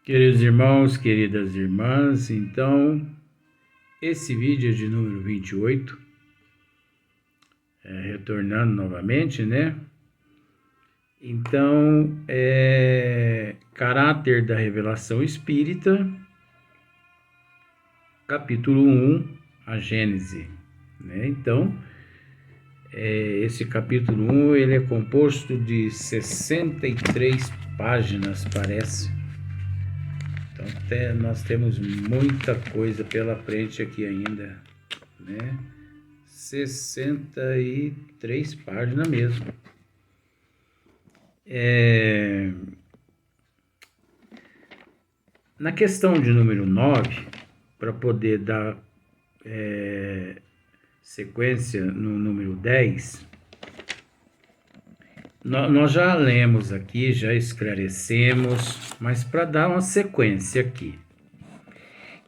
Queridos irmãos, queridas irmãs, então, esse vídeo é de número 28, retornando novamente, né? Então, caráter da revelação espírita, capítulo 1, a Gênese, né? Então, esse capítulo 1, ele é composto de 63 páginas, parece. Então, nós temos muita coisa pela frente aqui ainda, né? 63 páginas mesmo. Na questão de número 9, para poder dar sequência no número 10, nós já lemos aqui, já esclarecemos, mas para dar uma sequência aqui.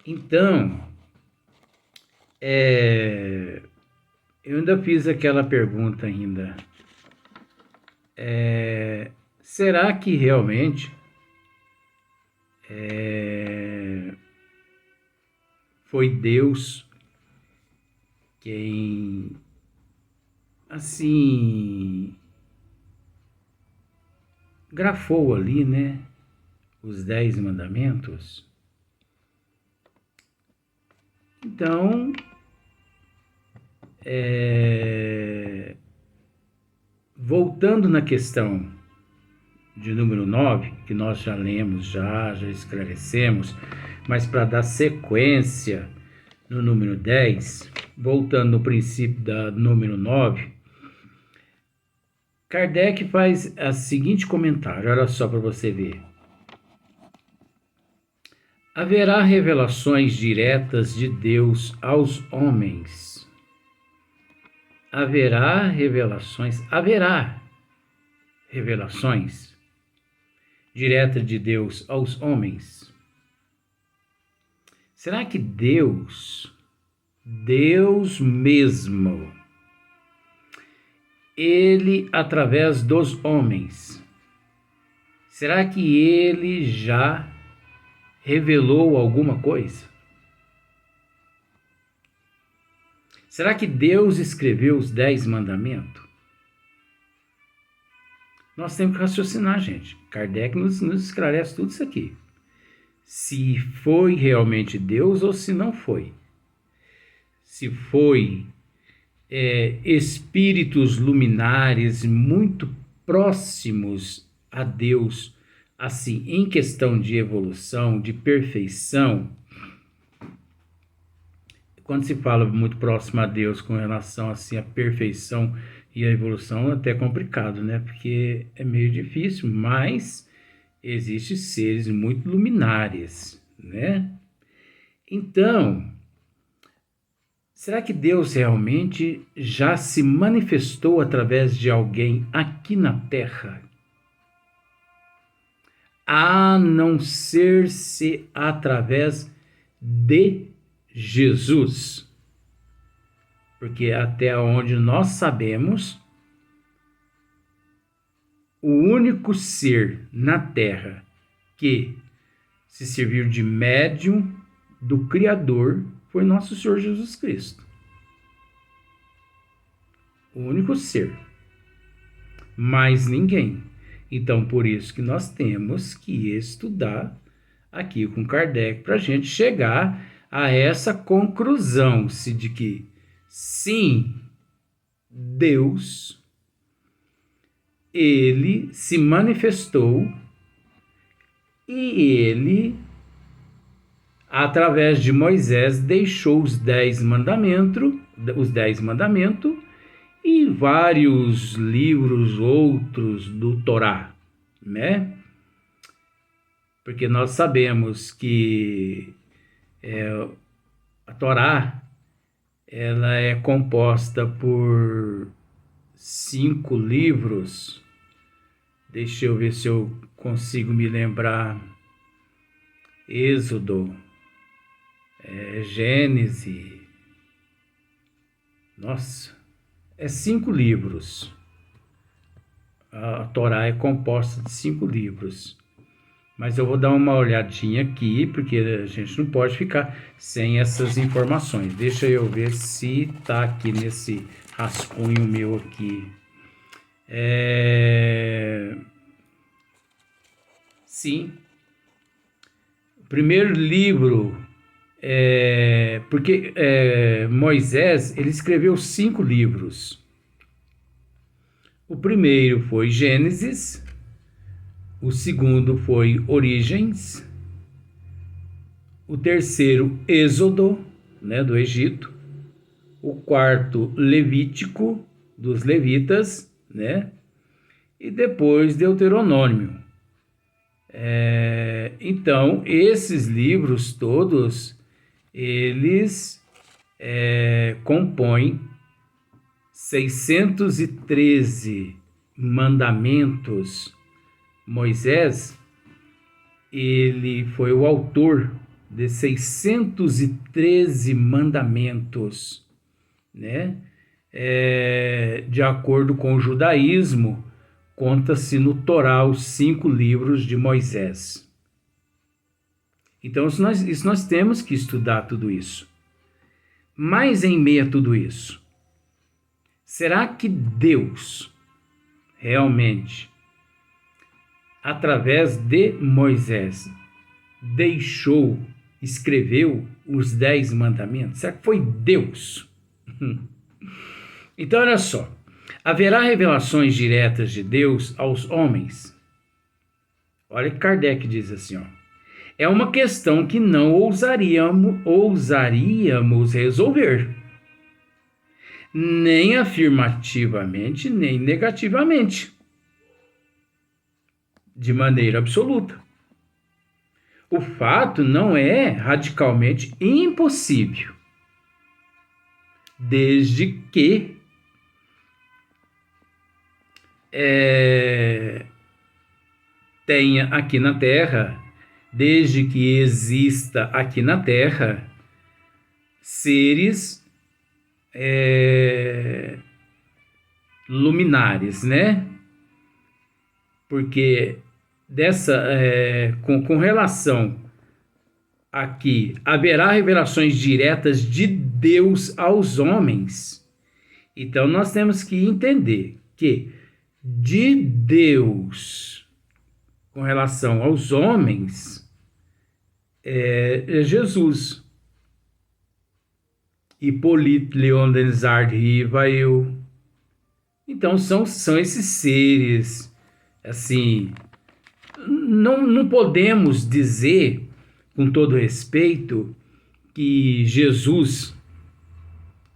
Então, eu ainda fiz aquela pergunta ainda. Será que realmente foi Deus quem, assim, grafou ali, né, os 10 mandamentos? Então, voltando na questão de número 9, que nós já lemos, já esclarecemos, mas para dar sequência no número 10, voltando no princípio da número 9, Kardec faz o seguinte comentário, olha só para você ver. Haverá revelações diretas de Deus aos haverá revelações diretas de Deus aos homens. Será que Deus mesmo, ele através dos homens, será que ele já revelou alguma coisa? Será que Deus escreveu os 10 mandamentos? Nós temos que raciocinar, gente. Kardec nos esclarece tudo isso aqui. Se foi realmente Deus ou se não foi. Se foi espíritos luminares muito próximos a Deus, assim, em questão de evolução, de perfeição. Quando se fala muito próximo a Deus com relação assim à perfeição e à evolução, é até complicado, né? Porque é meio difícil, mas existem seres muito luminares, né? Então, será que Deus realmente já se manifestou através de alguém aqui na Terra? A não ser se através de Jesus. Porque até onde nós sabemos, o único ser na Terra que se serviu de médium do Criador foi nosso Senhor Jesus Cristo. O único ser. Mais ninguém. Então, por isso que nós temos que estudar aqui com Kardec para a gente chegar a essa conclusão de que, sim, Deus, ele se manifestou e ele, através de Moisés, deixou os 10 mandamentos, e vários livros outros do Torá, né? Porque nós sabemos que a Torá, ela é composta por 5 livros. Deixa eu ver se eu consigo me lembrar. Êxodo, Gênesis. Nossa, 5 livros. A Torá é composta de 5 livros. Mas eu vou dar uma olhadinha aqui, porque a gente não pode ficar sem essas informações. Deixa eu ver se tá aqui nesse rascunho meu aqui. Sim. O primeiro livro, porque Moisés, ele escreveu 5 livros. O primeiro foi Gênesis, o segundo foi Origens, o terceiro Êxodo, né, do Egito, o quarto Levítico, dos levitas, né, e depois Deuteronômio. Então, esses livros todos, eles compõem 613 mandamentos. Moisés, ele foi o autor de 613 mandamentos, né? De acordo com o judaísmo, conta-se no Torá os 5 livros de Moisés. Então, isso nós temos que estudar tudo isso. Mas em meio a tudo isso, será que Deus realmente, através de Moisés, escreveu os 10 mandamentos? Será que foi Deus? Então, olha só. Haverá revelações diretas de Deus aos homens? Olha que Kardec diz assim, ó. É uma questão que não ousaríamos resolver, nem afirmativamente, nem negativamente, de maneira absoluta. O fato não é radicalmente impossível, desde que tenha aqui na Terra, desde que exista aqui na Terra, seres luminares, né? Porque com relação aqui, haverá revelações diretas de Deus aos homens. Então, nós temos que entender que de Deus com relação aos homens é Jesus. Hipólito, Leon Denisard Rivail. Então são esses seres, assim, não podemos dizer, com todo respeito, que Jesus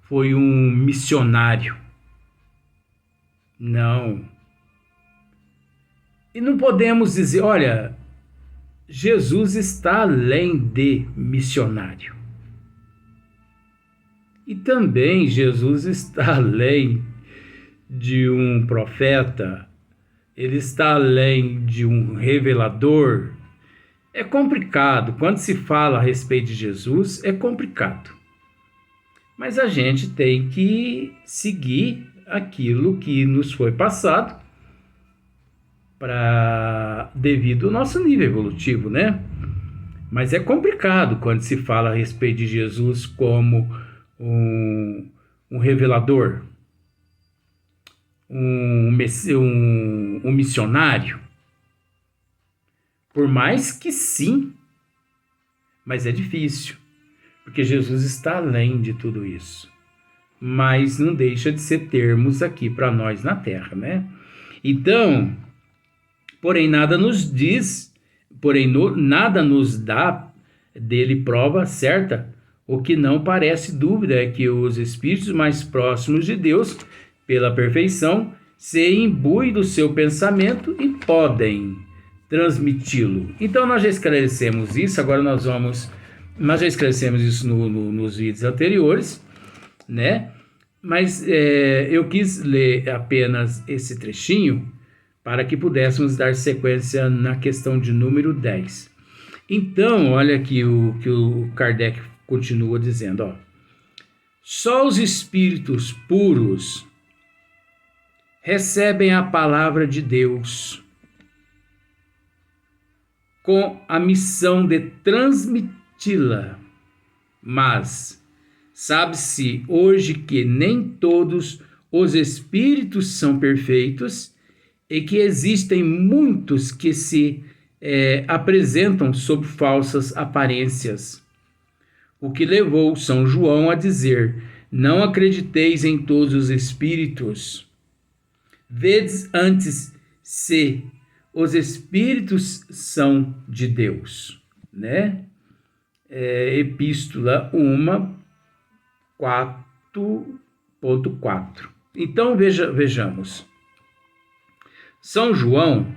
foi um missionário. Não. E não podemos dizer, olha, Jesus está além de missionário. E também Jesus está além de um profeta, ele está além de um revelador. É complicado, quando se fala a respeito de Jesus, é complicado. Mas a gente tem que seguir aquilo que nos foi passado devido ao nosso nível evolutivo, né? Mas é complicado quando se fala a respeito de Jesus como um revelador, um missionário. Por mais que sim, mas é difícil, porque Jesus está além de tudo isso. Mas não deixa de ser termos aqui para nós na Terra, né? Então, nada nos dá dele prova certa. O que não parece dúvida é que os espíritos mais próximos de Deus, pela perfeição, se imbuem do seu pensamento e podem transmiti-lo. Então nós já esclarecemos isso, agora nós já esclarecemos isso nos vídeos anteriores, né? Mas eu quis ler apenas esse trechinho para que pudéssemos dar sequência na questão de número 10. Então, olha aqui o que o Kardec continua dizendo, ó. Só os espíritos puros recebem a palavra de Deus com a missão de transmiti-la. Mas sabe-se hoje que nem todos os espíritos são perfeitos e que existem muitos que se apresentam sob falsas aparências. O que levou São João a dizer: não acrediteis em todos os espíritos. Vedes antes se os espíritos são de Deus, né? Epístola 1, 4.4. Então vejamos. São João,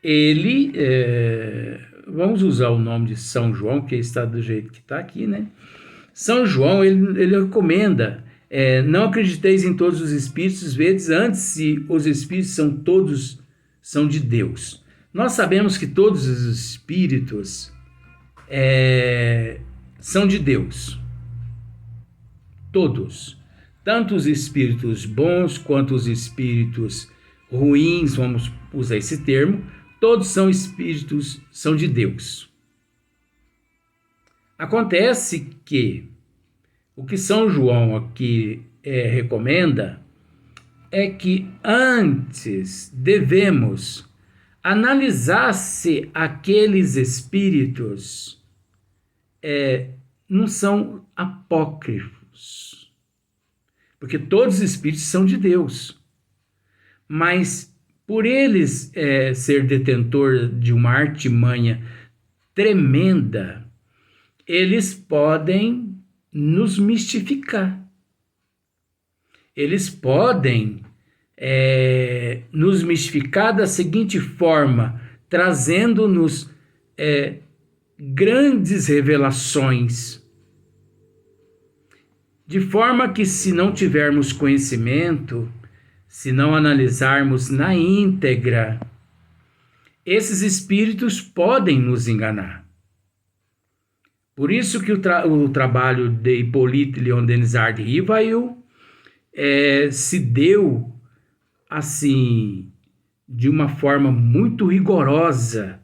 ele, vamos usar o nome de São João, que está do jeito que está aqui, né? São João, ele recomenda, não acrediteis em todos os espíritos, vedes antes se os espíritos são de Deus. Nós sabemos que todos os espíritos são de Deus. Todos. Tanto os espíritos bons quanto os espíritos ruins, vamos usar esse termo, todos são espíritos, são de Deus. Acontece que o que São João aqui recomenda é que antes devemos analisar se aqueles espíritos não são apócrifos. Porque todos os espíritos são de Deus. Mas por eles ser detentor de uma artimanha tremenda, eles podem nos mistificar. Eles podem nos mistificar da seguinte forma, trazendo-nos grandes revelações, de forma que, se não tivermos conhecimento, se não analisarmos na íntegra, esses espíritos podem nos enganar. Por isso que o trabalho de Hippolyte Léon Denisard Rivail se deu assim de uma forma muito rigorosa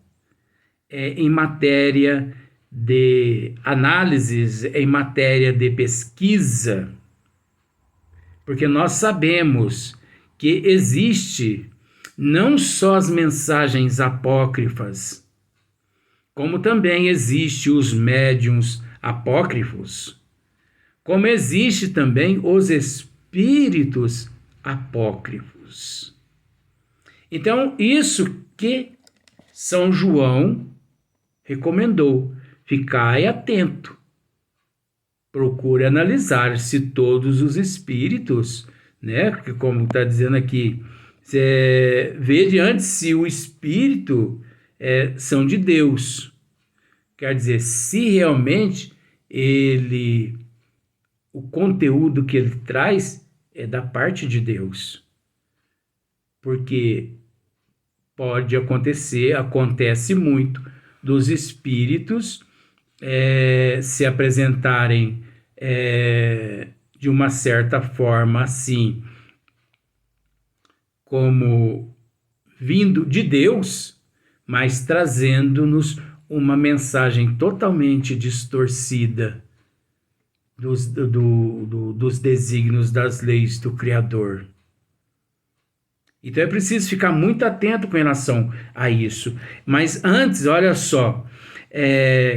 em matéria de análises, em matéria de pesquisa, porque nós sabemos que existe não só as mensagens apócrifas, como também existe os médiuns apócrifos, como existe também os espíritos apócrifos. Então, isso que São João recomendou, ficai atento. Procure analisar se todos os espíritos, né, que como está dizendo aqui, vede antes se o espírito são de Deus. Quer dizer, se realmente o conteúdo que ele traz é da parte de Deus. Porque acontece muito dos espíritos se apresentarem de uma certa forma assim, como vindo de Deus, mas trazendo-nos uma mensagem totalmente distorcida dos desígnios das leis do Criador. Então é preciso ficar muito atento com relação a isso. Mas antes, olha só,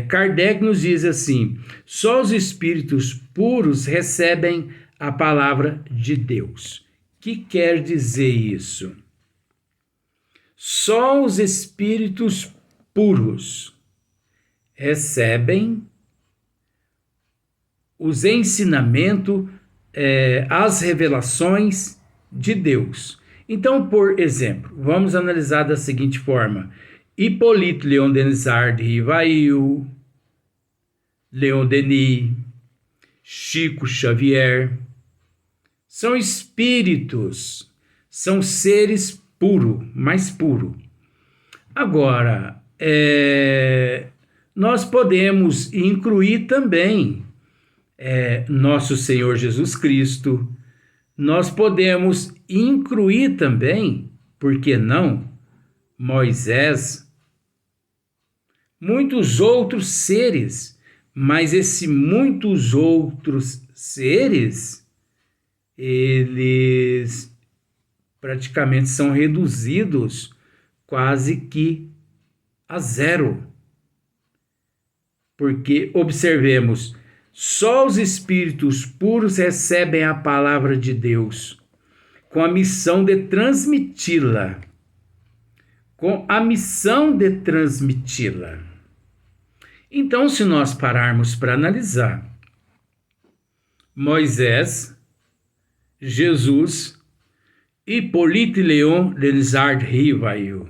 Kardec nos diz assim: só os espíritos puros recebem a palavra de Deus. O que quer dizer isso? Só os espíritos puros recebem os ensinamentos, as revelações de Deus. Então, por exemplo, vamos analisar da seguinte forma: Hippolyte Léon Denisard Rivail, Leon Denis, Chico Xavier, são espíritos, são seres puros, mais puros. Agora, nós podemos incluir também nosso Senhor Jesus Cristo, nós podemos incluir também, por que não, Moisés, muitos outros seres, mas esses muitos outros seres, eles praticamente são reduzidos quase que a zero. Porque, observemos, só os espíritos puros recebem a palavra de Deus com a missão de transmiti-la. Então, se nós pararmos para analisar, Moisés, Jesus, Hippolyte Léon Denis Rivail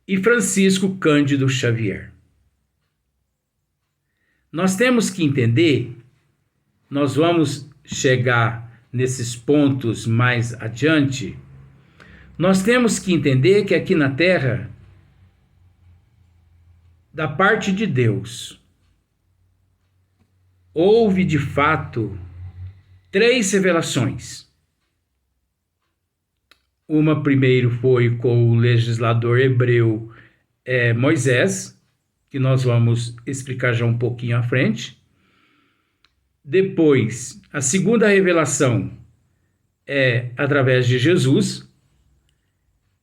e Francisco Cândido Xavier. Nós temos que entender, nós vamos chegar nesses pontos mais adiante, nós temos que entender que aqui na Terra, da parte de Deus, houve de fato 3 revelações. Uma primeiro foi com o legislador hebreu Moisés, que nós vamos explicar já um pouquinho à frente. Depois, a segunda revelação é através de Jesus,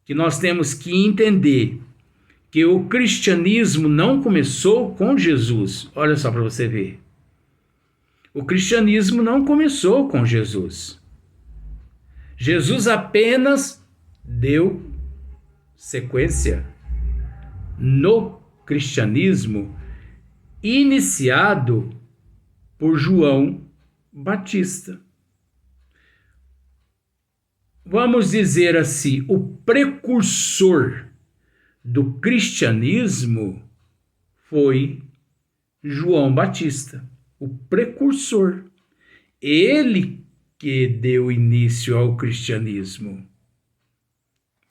que nós temos que entender que o cristianismo não começou com Jesus. Olha só para você ver. O cristianismo não começou com Jesus. Jesus apenas deu sequência no cristianismo iniciado por João Batista. Vamos dizer assim, o precursor do cristianismo foi João Batista, o precursor. Ele que deu início ao cristianismo.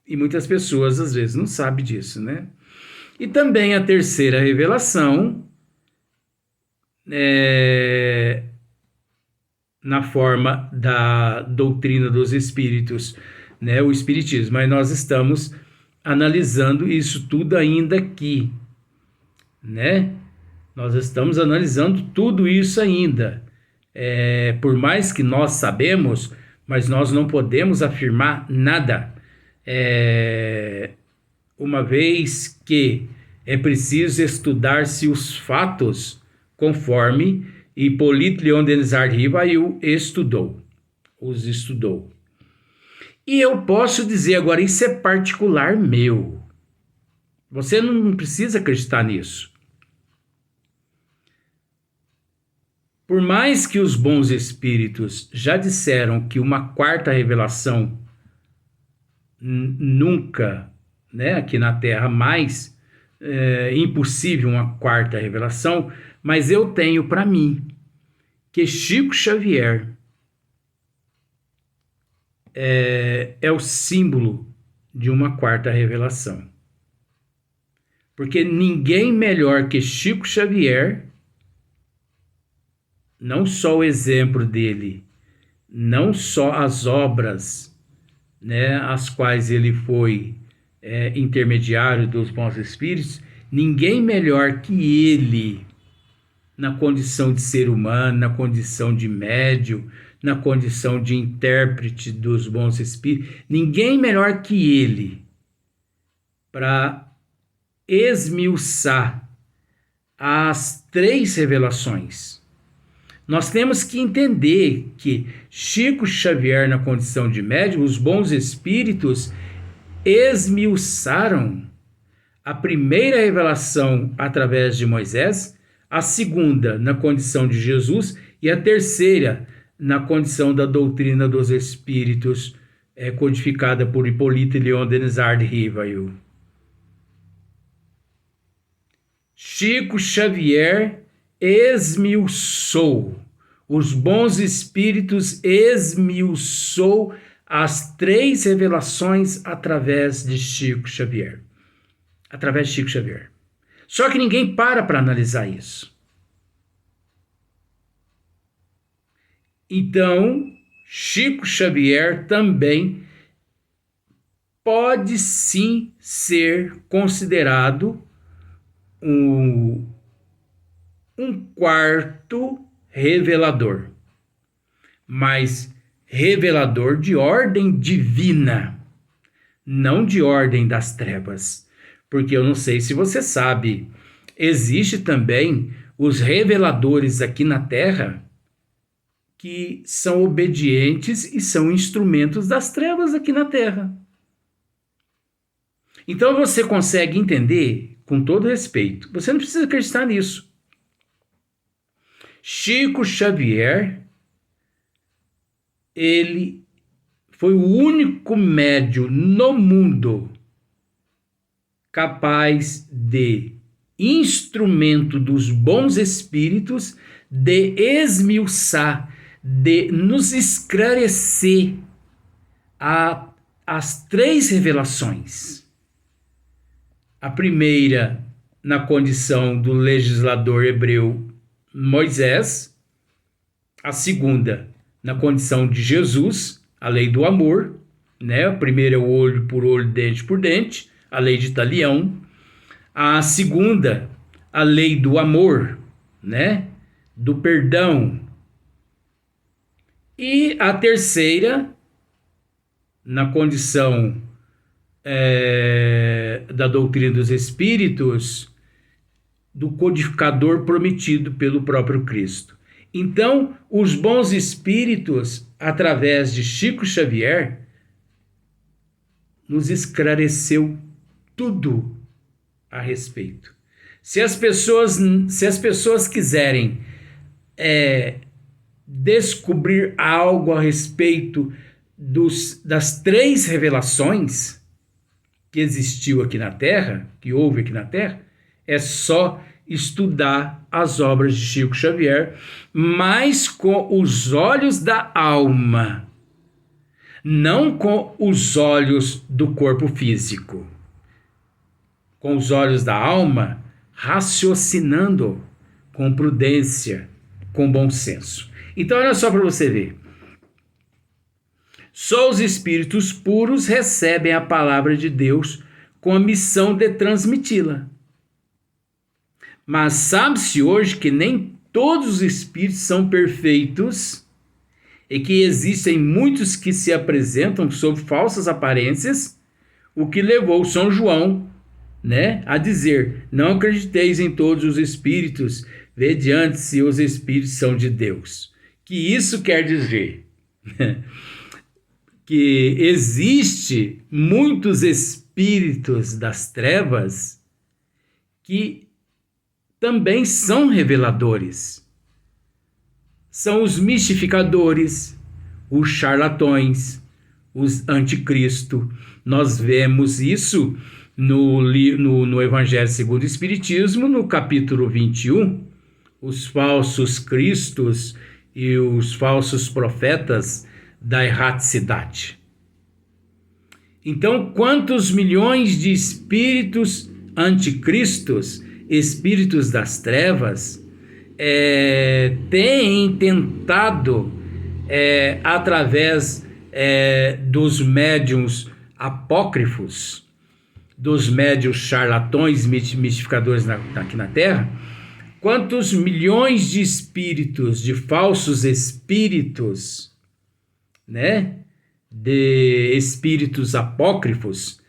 E muitas pessoas às vezes não sabem disso, né? E também a terceira revelação, na forma da doutrina dos espíritos, né? O espiritismo. Mas nós estamos analisando isso tudo ainda aqui, né? Nós estamos analisando tudo isso ainda. Por mais que nós sabemos, mas nós não podemos afirmar nada. Uma vez que é preciso estudar-se os fatos conforme Hippolyte Léon Denis Rivail os estudou. E eu posso dizer agora, isso é particular meu. Você não precisa acreditar nisso. Por mais que os bons espíritos já disseram que uma quarta revelação nunca, né, aqui na Terra, mais impossível uma quarta revelação, mas eu tenho para mim que Chico Xavier é o símbolo de uma quarta revelação. Porque ninguém melhor que Chico Xavier, não só o exemplo dele, não só as obras, né, as quais ele foi intermediário dos bons espíritos, ninguém melhor que ele, na condição de ser humano, na condição de médium, na condição de intérprete dos bons espíritos, ninguém melhor que ele para esmiuçar as 3 revelações. Nós temos que entender que Chico Xavier, na condição de médium, os bons espíritos esmiuçaram a primeira revelação através de Moisés, a segunda na condição de Jesus e a terceira na condição da doutrina dos espíritos, codificada por Hippolyte Léon Denis Rivail. Chico Xavier esmiuçou, os bons espíritos esmiuçou as 3 revelações através de Chico Xavier. Só que ninguém para analisar isso. Então, Chico Xavier também pode sim ser considerado um, um quarto revelador, mas revelador de ordem divina, não de ordem das trevas. Porque eu não sei se você sabe, existe também os reveladores aqui na Terra que são obedientes e são instrumentos das trevas aqui na Terra. Então você consegue entender, com todo respeito, você não precisa acreditar nisso. Chico Xavier, ele foi o único médium no mundo capaz de, instrumento dos bons espíritos, de esmiuçar, de nos esclarecer as 3 revelações. A primeira, na condição do legislador hebreu Moisés. A segunda, na condição de Jesus, a lei do amor, né? A primeira é o olho por olho, dente por dente, a lei de Talião. A segunda, a lei do amor, né? Do perdão. E a terceira, na condição da doutrina dos espíritos, do codificador prometido pelo próprio Cristo. Então, os bons espíritos, através de Chico Xavier, nos esclareceu tudo a respeito. Se as pessoas quiserem descobrir algo a respeito das 3 revelações que existiu aqui na Terra, que houve aqui na Terra, é só estudar as obras de Chico Xavier, mas com os olhos da alma, não com os olhos do corpo físico. Com os olhos da alma, raciocinando com prudência, com bom senso. Então, olha só para você ver. Só os espíritos puros recebem a palavra de Deus com a missão de transmiti-la. Mas sabe-se hoje que nem todos os espíritos são perfeitos e que existem muitos que se apresentam sob falsas aparências, o que levou São João, né, a dizer: não acrediteis em todos os espíritos, vede antes se os espíritos são de Deus. Que isso quer dizer que existe muitos espíritos das trevas que também são reveladores. São os mistificadores, os charlatões, os anticristo. Nós vemos isso no Evangelho segundo o Espiritismo, no capítulo 21, os falsos cristos e os falsos profetas da erraticidade. Então, quantos milhões de espíritos anticristos, espíritos das trevas, têm tentado, através dos médiuns apócrifos, dos médiuns charlatões, mistificadores aqui na Terra, quantos milhões de espíritos, de falsos espíritos, né, de espíritos apócrifos,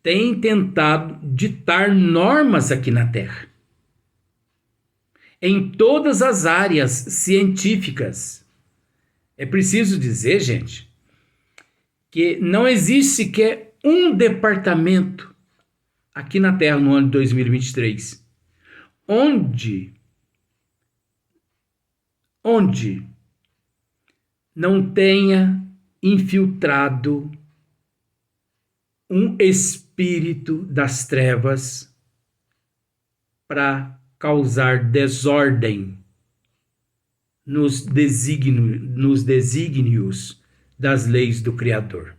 têm tentado ditar normas aqui na Terra, em todas as áreas científicas. É preciso dizer, gente, que não existe sequer um departamento aqui na Terra no ano de 2023 onde não tenha infiltrado um espírito das trevas para causar desordem nos desígnios das leis do Criador.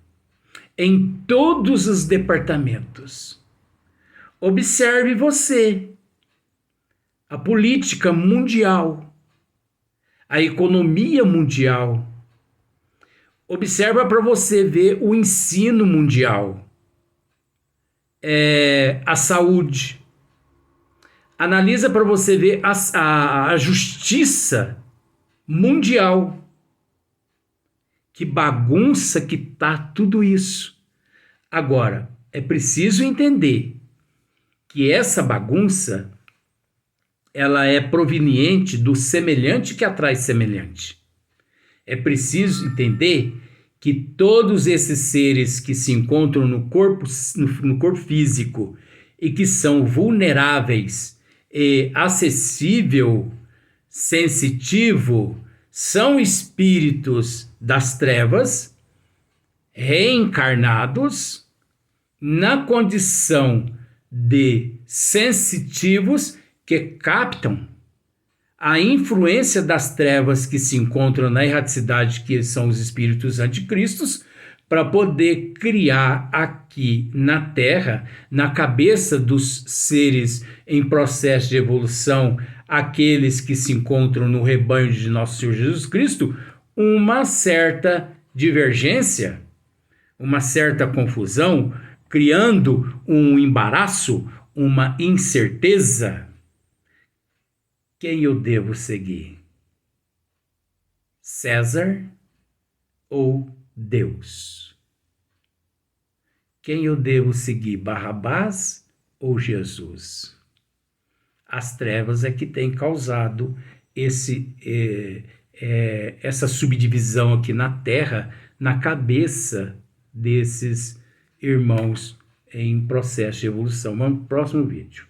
Em todos os departamentos. Observe você a política mundial, a economia mundial. Observa para você ver o ensino mundial, a saúde, Analisa para você ver a justiça mundial. Que bagunça que tá tudo isso. Agora, é preciso entender que essa bagunça ela é proveniente do semelhante que atrai semelhante. É preciso entender que todos esses seres que se encontram no corpo físico e que são vulneráveis e acessível, sensitivo, são espíritos das trevas reencarnados na condição de sensitivos que captam a influência das trevas que se encontram na erraticidade, que são os espíritos anticristos, para poder criar aqui na Terra, na cabeça dos seres em processo de evolução, aqueles que se encontram no rebanho de Nosso Senhor Jesus Cristo, uma certa divergência, uma certa confusão, criando um embaraço, uma incerteza. Quem eu devo seguir? César ou Deus? Quem eu devo seguir? Barrabás ou Jesus? As trevas é que tem causado essa subdivisão aqui na Terra, na cabeça desses irmãos em processo de evolução. Vamos para o próximo vídeo.